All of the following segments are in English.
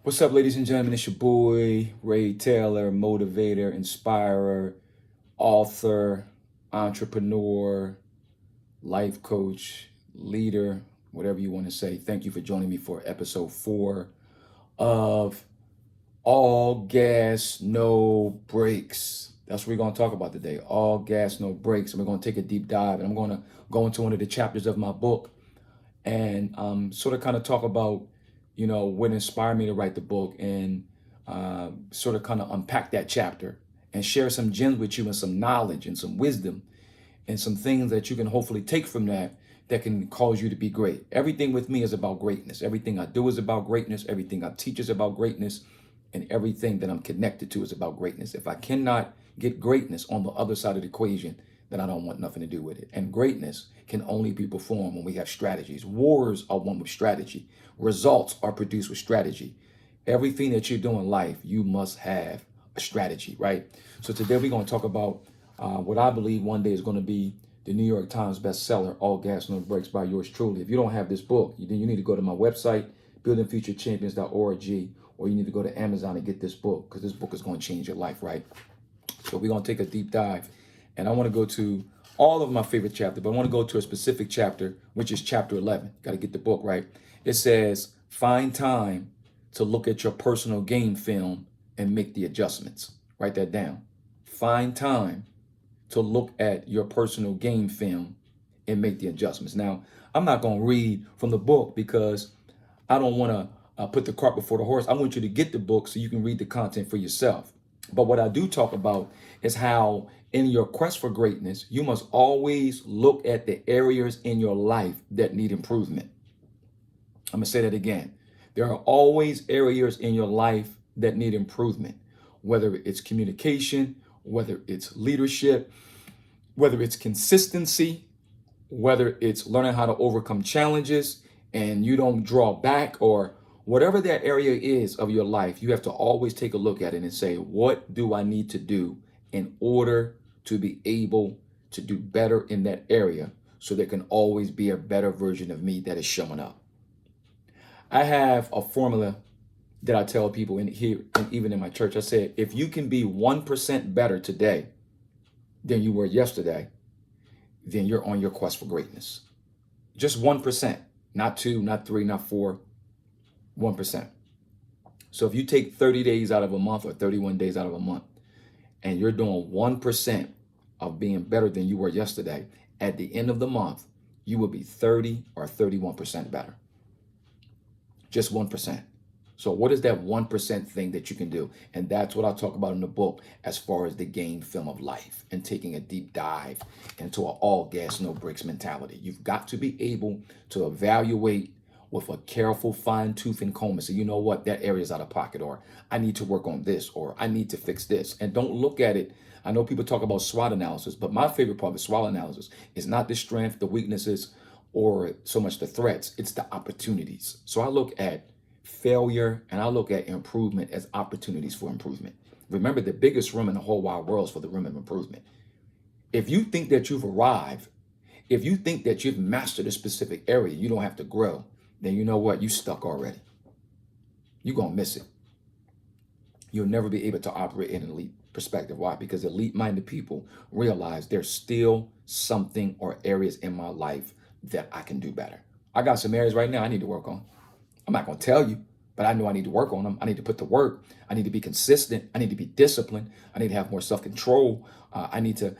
What's up, ladies and gentlemen? It's your boy, Ray Taylor, motivator, inspirer, author, entrepreneur, life coach, leader, whatever you want to say. Thank you for joining me for episode 4 of All Gas, No Brakes. That's what we're going to talk about today. All gas, no brakes. And we're going to take a deep dive. And I'm going to go into one of the chapters of my book and sort of kind of talk about, what inspired me to write the book and sort of kind of unpack that chapter and share some gems with you and some knowledge and some wisdom and some things that you can hopefully take from that can cause you to be great. Everything with me is about greatness. Everything I do is about greatness. Everything I teach is about greatness. And everything that I'm connected to is about greatness. If I cannot get greatness on the other side of the equation, then I don't want nothing to do with it. And greatness can only be performed when we have strategies. Wars are won with strategy. Results are produced with strategy. Everything that you do in life, you must have a strategy, right? So today we're going to talk about what I believe one day is going to be the New York Times bestseller, All Gas, No Brakes by yours truly. If you don't have this book, then you need to go to my website, buildingfuturechampions.org, or you need to go to Amazon and get this book because this book is going to change your life, right? So we're going to take a deep dive. And I want to go to all of my favorite chapters, but I want to go to a specific chapter, which is chapter 11. Got to get the book right. It says, find time to look at your personal game film and make the adjustments. Write that down. Find time to look at your personal game film and make the adjustments. Now, I'm not going to read from the book because I don't want to put the cart before the horse. I want you to get the book so you can read the content for yourself. But what I do talk about is how in your quest for greatness, you must always look at the areas in your life that need improvement. I'm going to say that again. There are always areas in your life that need improvement, whether it's communication, whether it's leadership, whether it's consistency, whether it's learning how to overcome challenges and you don't draw back, or whatever that area is of your life, you have to always take a look at it and say, what do I need to do in order to be able to do better in that area so there can always be a better version of me that is showing up. I have a formula that I tell people in here and even in my church. I said, if you can be 1% better today than you were yesterday, then you're on your quest for greatness. Just 1%, not 2, not 3, not 4, 1%. So if you take 30 days out of a month or 31 days out of a month, and you're doing 1% of being better than you were yesterday, at the end of the month, you will be 30 or 31% better. Just 1%. So what is that 1% thing that you can do? And that's what I talk about in the book as far as the game film of life and taking a deep dive into an all gas, no brakes mentality. You've got to be able to evaluate with a careful fine tooth and comb and say, you know what, that area is out of pocket, or I need to work on this, or I need to fix this. And don't look at it. I know people talk about SWOT analysis, but my favorite part of SWOT analysis is not the strength, the weaknesses, or so much the threats. It's the opportunities. So I look at failure and I look at improvement as opportunities for improvement. Remember, the biggest room in the whole wide world is for the room of improvement. If you think that you've arrived, if you think that you've mastered a specific area, you don't have to grow, then you know what? You stuck already. You're going to miss it. You'll never be able to operate in an elite perspective. Why? Because elite-minded people realize there's still something or areas in my life that I can do better. I got some areas right now I need to work on. I'm not going to tell you, but I know I need to work on them. I need to put the work. I need to be consistent. I need to be disciplined. I need to have more self-control. I need to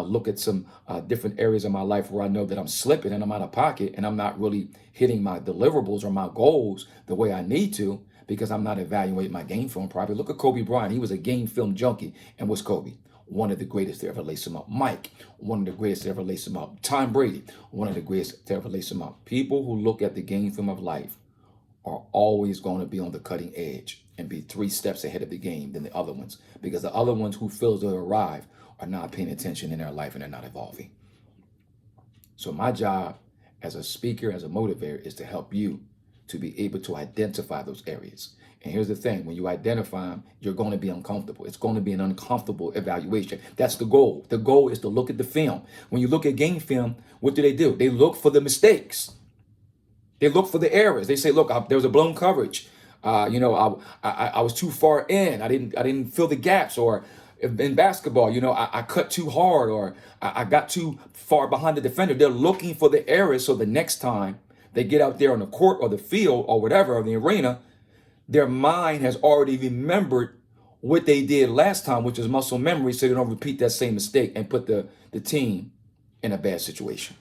look at some different areas of my life where I know that I'm slipping and I'm out of pocket and I'm not really hitting my deliverables or my goals the way I need to because I'm not evaluating my game film properly. Look at Kobe Bryant. He was a game film junkie. And what's Kobe? One of the greatest to ever lace him up. Mike, one of the greatest to ever lace him up. Tom Brady, one of the greatest to ever lace him up. People who look at the game film of life are always going to be on the cutting edge and be 3 steps ahead of the game than the other ones, because the other ones who feel they'll arrive are not paying attention in their life and they're not evolving. So my job as a speaker, as a motivator, is to help you to be able to identify those areas. And here's the thing, when you identify them, you're going to be uncomfortable. It's going to be an uncomfortable evaluation. That's the goal. The goal is to look at the film. When you look at game film, what do? They look for the mistakes. They look for the errors. They say, look, there was a blown coverage. I was too far in. I didn't fill the gaps. Or in basketball, I cut too hard, or I got too far behind the defender. They're looking for the errors, so the next time they get out there on the court or the field or whatever, or the arena, their mind has already remembered what they did last time, which is muscle memory, so they don't repeat that same mistake and put the team in a bad situation.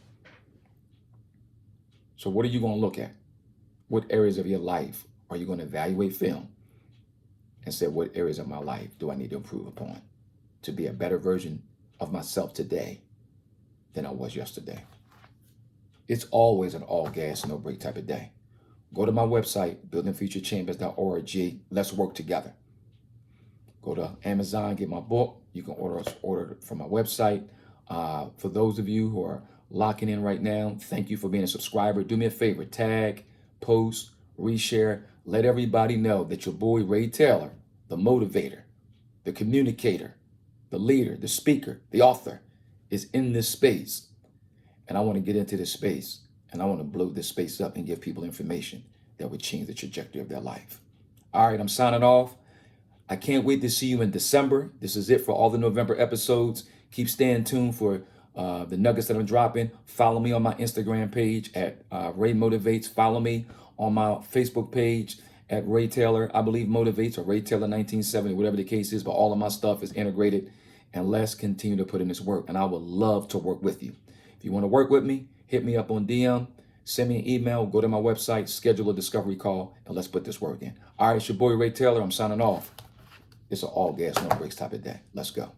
So what are you going to look at? What areas of your life are you going to evaluate film and say, what areas of my life do I need to improve upon to be a better version of myself today than I was yesterday? It's always an all gas, no break type of day. Go to my website, buildingfuturechambers.org. Let's work together. Go to Amazon, get my book. You can order it from my website. For those of you who are locking in right now, thank you for being a subscriber. Do me a favor, tag, post, reshare. Let everybody know that your boy Ray Taylor, the motivator, the communicator, the leader, the speaker, the author, is in this space. And I want to get into this space, and I want to blow this space up and give people information that would change the trajectory of their life. All right, I'm signing off. I can't wait to see you in December. This is it for all the November episodes. Keep staying tuned for the nuggets that I'm dropping. Follow me on my Instagram page at Ray Motivates. Follow me on my Facebook page at Ray Taylor, I believe Motivates, or Ray Taylor 1970, whatever the case is. But all of my stuff is integrated. And let's continue to put in this work. And I would love to work with you. If you want to work with me, hit me up on DM. Send me an email. Go to my website. Schedule a discovery call. And let's put this work in. All right, it's your boy Ray Taylor. I'm signing off. It's an all gas, no breaks type of day. Let's go.